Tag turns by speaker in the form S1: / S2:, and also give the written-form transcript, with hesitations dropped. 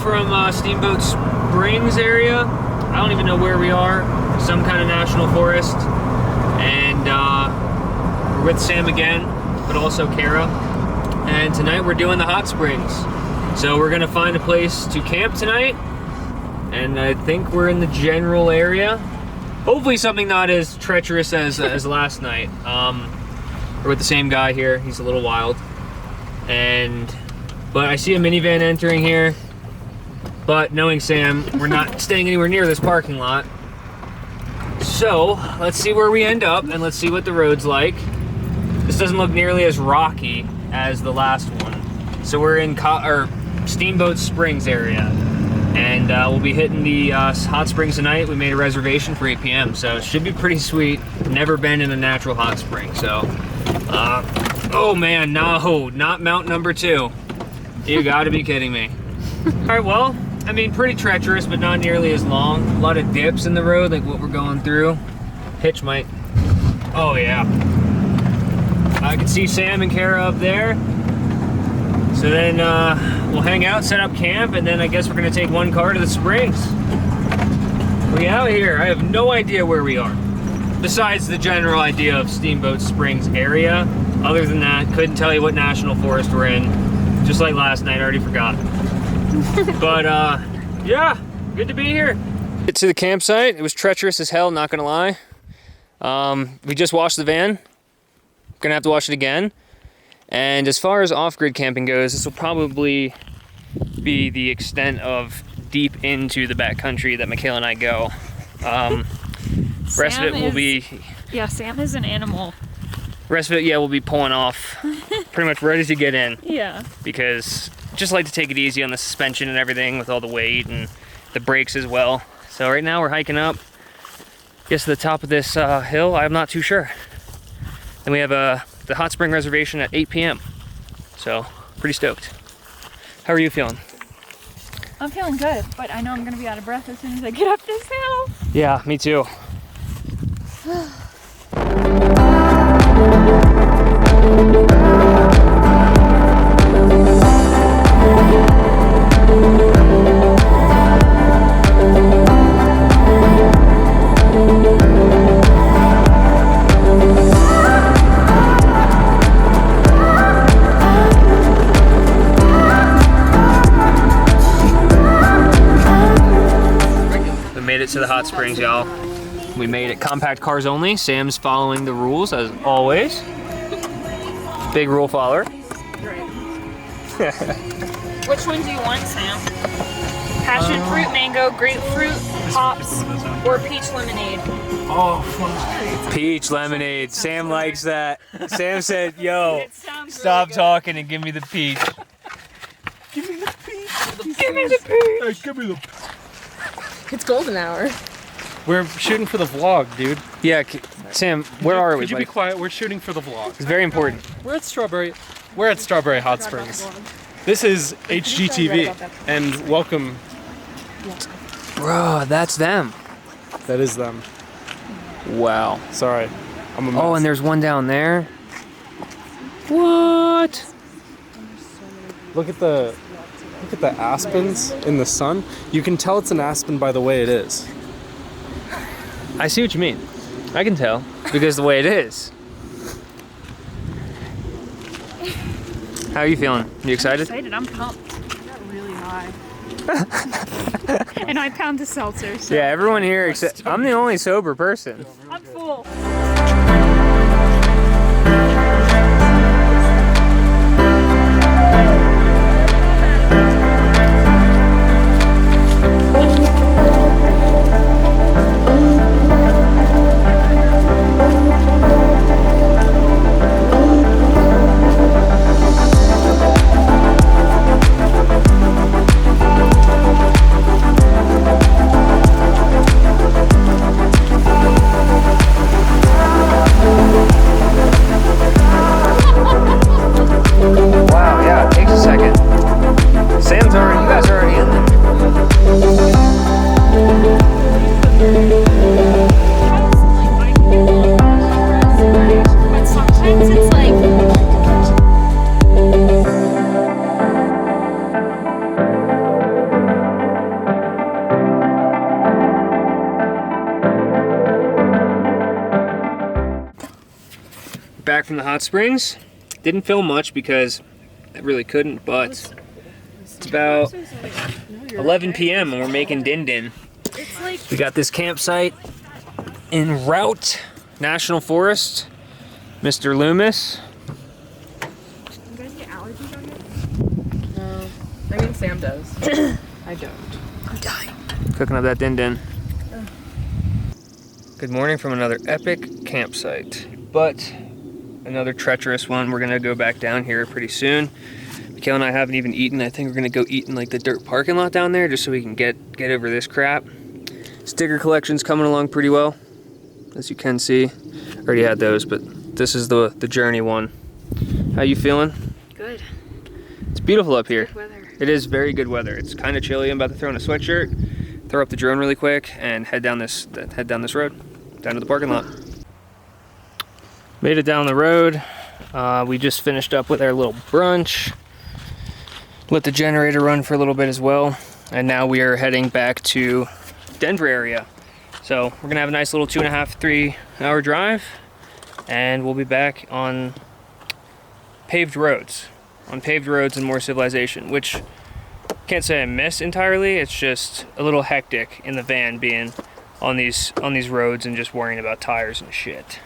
S1: from Steamboat Springs area. I don't even know where we are. Some kind of national forest. And we're with Sam again, but also Kara. And tonight we're doing the hot springs. So we're gonna find a place to camp tonight. And I think we're in the general area. Hopefully something not as treacherous as last night. We're with the same guy here. He's a little wild. But I see a minivan entering here. But knowing Sam, we're not staying anywhere near this parking lot. So let's see where we end up and let's see what the road's like. This doesn't look nearly as rocky as the last one. So we're in Steamboat Springs area. And we'll be hitting the hot springs tonight. We made a reservation for 8 p.m. So it should be pretty sweet. Never been in a natural hot spring. So, oh man, no, not Mount number 2. You gotta be kidding me. All right, well, I mean, pretty treacherous, but not nearly as long. A lot of dips in the road, like what we're going through. Hitch might, oh yeah. I can see Sam and Kara up there. So then we'll hang out, set up camp, and then I guess we're gonna take one car to the springs. We out here, I have no idea where we are. Besides the general idea of Steamboat Springs area. Other than that, couldn't tell you what national forest we're in. Just like last night, I already forgot. But yeah, good to be here. Get to the campsite, it was treacherous as hell, not gonna lie. We just washed the van. Gonna have to wash it again. And as far as off-grid camping goes, this will probably be the extent of deep into the backcountry that Michaela and I go. Rest of it will be...
S2: Yeah, Sam is an animal.
S1: Rest of it, yeah, we'll be pulling off pretty much ready to get in.
S2: Yeah.
S1: Because just like to take it easy on the suspension and everything with all the weight and the brakes as well. So right now we're hiking up. Guess to the top of this hill, I'm not too sure. And we have the hot spring reservation at 8 p.m. So, pretty stoked. How are you feeling?
S2: I'm feeling good, but I know I'm gonna be out of breath as soon as I get up this hill.
S1: Yeah, me too. To the hot springs, y'all. We made it compact cars only. Sam's following the rules as always. Big rule follower.
S2: Right. Which one do you want, Sam? Passion fruit, mango, grapefruit, hops, or peach lemonade?
S1: Oh, peach lemonade. Sam likes that. Sam said, yo, stop really talking and give me the peach.
S3: Give me the peach.
S2: Give me the peach.
S3: Hey, give me the peach.
S4: It's golden hour.
S3: We're shooting for the vlog, dude.
S1: Yeah, Sam, where are we?
S3: Could you be quiet? We're shooting for the vlog.
S1: It's very important.
S3: We're at Strawberry Hot Springs. This is HGTV, and welcome.
S1: Bro, that's them.
S3: That is them.
S1: Wow.
S3: Sorry, I'm a mess.
S1: Oh, and there's one down there. What?
S3: Look at the aspens in the sun. You can tell it's an aspen by the way it is.
S1: I see what you mean. I can tell because the way it is. How are you feeling? You excited?
S2: I'm excited. I'm pumped. I got really high. And I pound the seltzer. So.
S1: Yeah, everyone here except I'm the only sober person.
S2: I'm full.
S1: back from the hot springs. Didn't film much because I really couldn't, but it's about 11 p.m. and we're making din din.
S2: It's like
S1: We got this campsite in Route National Forest. Mr. Loomis.
S4: You guys get allergies on it? No. I mean, Sam does. I don't. I'm dying.
S1: Cooking up that din din. Good morning from another epic campsite, but another treacherous one. We're gonna go back down here pretty soon. Mikhail and I haven't even eaten. I think we're gonna go eat in like the dirt parking lot down there just so we can get over this crap. Sticker collection's coming along pretty well, as you can see. Already had those, but this is the journey one. How you feeling?
S2: good.
S1: It's beautiful up here.
S2: Good weather.
S1: It is very good weather. It's kind of chilly. I'm about to throw in a sweatshirt, throw up the drone really quick, and head down this road, down to the parking lot. Made it down the road. We just finished up with our little brunch. Let the generator run for a little bit as well, and now we are heading back to Denver area. So we're gonna have a nice little 2.5, 3 hour drive, and we'll be back on paved roads. On paved roads and more civilization, which can't say I miss entirely. It's just a little hectic in the van being on these roads and just worrying about tires and shit.